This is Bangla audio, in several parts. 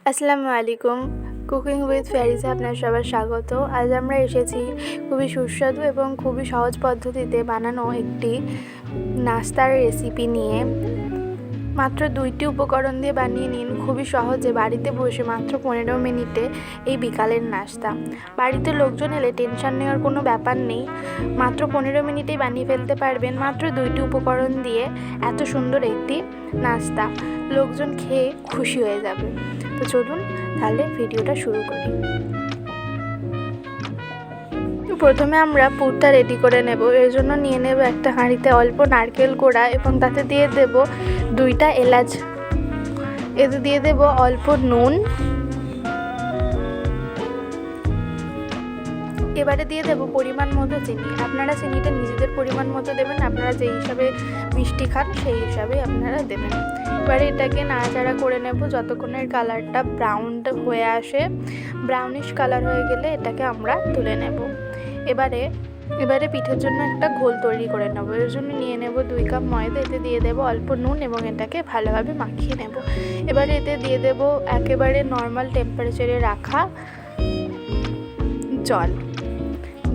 আসসালামু আলাইকুম। কুকিং উইথ ফেয়ারিসে আপনার সবার স্বাগত। আজ আমরা এসেছি খুবই সুস্বাদু এবং খুবই সহজ পদ্ধতিতে বানানো একটি নাস্তার রেসিপি নিয়ে। মাত্র 2টি উপকরণ দিয়ে বানিয়ে নিন খুবই সহজে বাড়িতে বসে মাত্র 15 মিনিটে এই বিকালের নাস্তা। বাড়িতে লোকজন এলে টেনশন নেওয়ার কোনো ব্যাপার নেই, মাত্র 15 মিনিটেই বানিয়ে ফেলতে পারবেন মাত্র 2টি উপকরণ দিয়ে এত সুন্দর একটি নাস্তা। লোকজন খেয়ে খুশি হয়ে যাবে। তো চলুন তাহলে ভিডিওটা শুরু করি। প্রথমে আমরা পুরটা রেডি করে নেব। এর জন্য নিয়ে নেব একটা হাঁড়িতে অল্প নারকেল কোড়া এবং তাতে দিয়ে দেব 2টা এলাচ। এতে দিয়ে দেব অল্প নুন। এবারে দিয়ে দেব পরিমাণ মতো চিনি। আপনারা চিনিটা নিজেদের পরিমাণ মতো দেবেন, আপনারা যেই হিসাবে মিষ্টি খান সেই হিসাবে আপনারা দেবেন। এবারে এটাকে নাড়াচাড়া করে নেব যতক্ষণের কালারটা ব্রাউন হয়ে আসে। ব্রাউনিশ কালার হয়ে গেলে এটাকে আমরা তুলে নেব। এবারে পিঠার জন্য একটা ঘোল তৈরি করে নেব। এর জন্য নিয়ে নেব 2 কাপ ময়দা। এতে দিয়ে দেব অল্প নুন এবং এটাকে ভালোভাবে মাখিয়ে নেব। এবারে এতে দিয়ে দেব একেবারে নর্মাল টেম্পারেচারে রাখা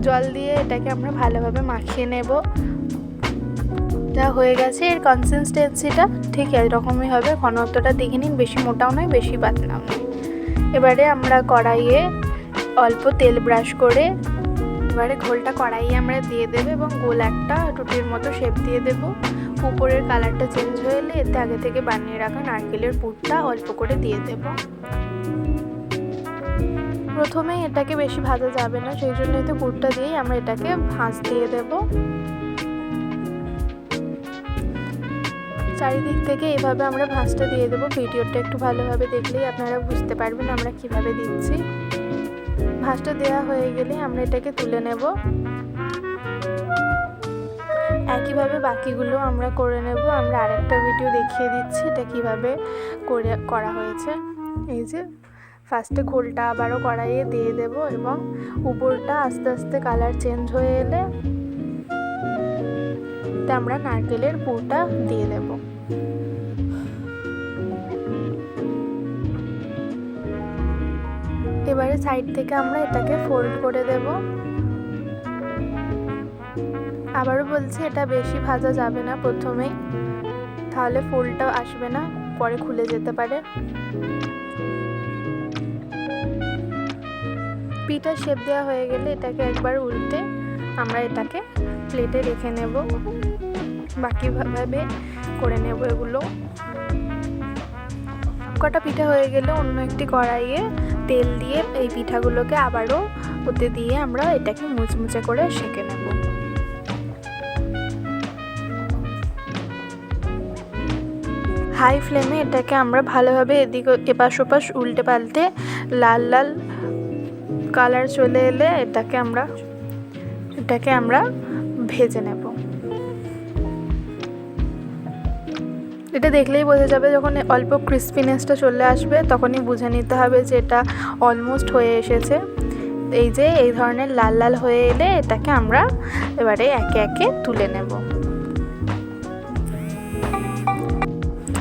জল দিয়ে এটাকে আমরা ভালোভাবে মাখিয়ে নেব। যা হয়ে গেছে, এর কনসিস্টেন্সিটা ঠিক এরকমই হবে। ঘনত্বটা দেখে নিন, বেশি মোটাও নয় বেশি পাতলাও নয়। এবারে আমরা কড়াইয়ে অল্প তেল ব্রাশ করে এবারে ঘোলটা কড়াইয়ে আমরা দিয়ে দেব এবং গোল একটা রুটির মতো শেপ দিয়ে দেব। উপরের কালারটা চেঞ্জ হয়ে এলে এতে আগে থেকে বানিয়ে রাখা নারকেলের পুরটা অল্প করে দিয়ে দেব। প্রথমে এটাকে বেশি ভাজা যাবে না, সেই জন্য এতে পুরটা দিয়েই আমরা এটাকে ভাঁজ দিয়ে দেব। চারিদিক থেকে এভাবে আমরা ভাঁজটা দিয়ে দেব। ভিডিওটা একটু ভালোভাবে দেখলেই আপনারা বুঝতে পারবেন আমরা কিভাবে দিচ্ছি। ভাঁজটা দেওয়া হয়ে গেলে আমরা এটাকে তুলে নেব। একইভাবে বাকিগুলো আমরা করে নেব। আমরা আরেকটা ভিডিও দেখিয়ে দিচ্ছি এটা কিভাবে করা হয়েছে। এই যে ফার্স্টে ঘোলটা আবারও কড়াইয়ে দিয়ে দেব এবং উপরটা আস্তে আস্তে কালার চেঞ্জ হয়ে এলে আমরা নারকেলের পুরটা দিয়ে দেব। এবারে সাইড থেকে আমরা এটাকে ফোল্ড করে দেব। আবারও বলছি এটা বেশি ভাজা যাবে না প্রথমেই, তাহলে ফুলটাও আসবে না, পরে খুলে যেতে পারে। পিঠা শেপ দেওয়া হয়ে গেলে এটাকে একবার উল্টে আমরা এটাকে প্লেটে রেখে নেব। বাকিভাবে করে নেব এগুলো। কটা পিঠা হয়ে গেলে অন্য একটি কড়াইয়ে তেল দিয়ে এই পিঠাগুলোকে আবারও ওতে দিয়ে আমরা এটাকে মুচমুচে করে সেঁকে নেব। হাই ফ্লেমে এটাকে আমরা ভালোভাবে এদিকে এপাশ ওপাশ উল্টে পাল্টে লাল লাল কালার চলে এলে এটাকে আমরা ভেজে নেব। এটা দেখলেই বোঝা যাবে, যখন অল্প ক্রিস্পিনেসটা চলে আসবে তখনই বুঝে নিতে হবে যে এটা অলমোস্ট হয়ে এসেছে। এই যে এই ধরনের লাল লাল হয়ে এলে এটাকে আমরা এবারে একে একে তুলে নেব।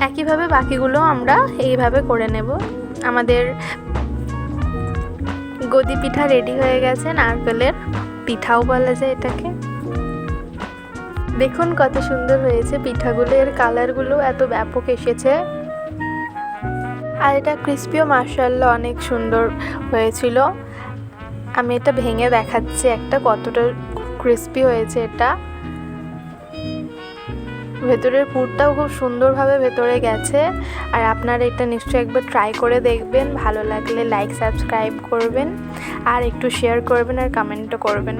একইভাবে বাকিগুলো আমরা এইভাবে করে নেব। আমাদের গদি পিঠা রেডি হয়ে গেছে, নারকেলের পিঠাও বলা যায় এটাকে। দেখুন কত সুন্দর হয়েছে পিঠাগুলো, এর কালারগুলো এত ব্যাপক এসেছে। আর এটা ক্রিস্পিও মাশাআল্লাহ অনেক সুন্দর হয়েছিল। আমি এটা ভেঙে দেখাচ্ছি একটা কতটা ক্রিস্পি হয়েছে এটা। ভেতরের পুরটাও খুব সুন্দরভাবে ভেতরে গেছে। আর আপনারা এটা নিশ্চয়ই একবার ট্রাই করে দেখবেন। ভালো লাগলে লাইক সাবস্ক্রাইব করবেন আর একটু শেয়ার করবেন আর কমেন্টও করবেন।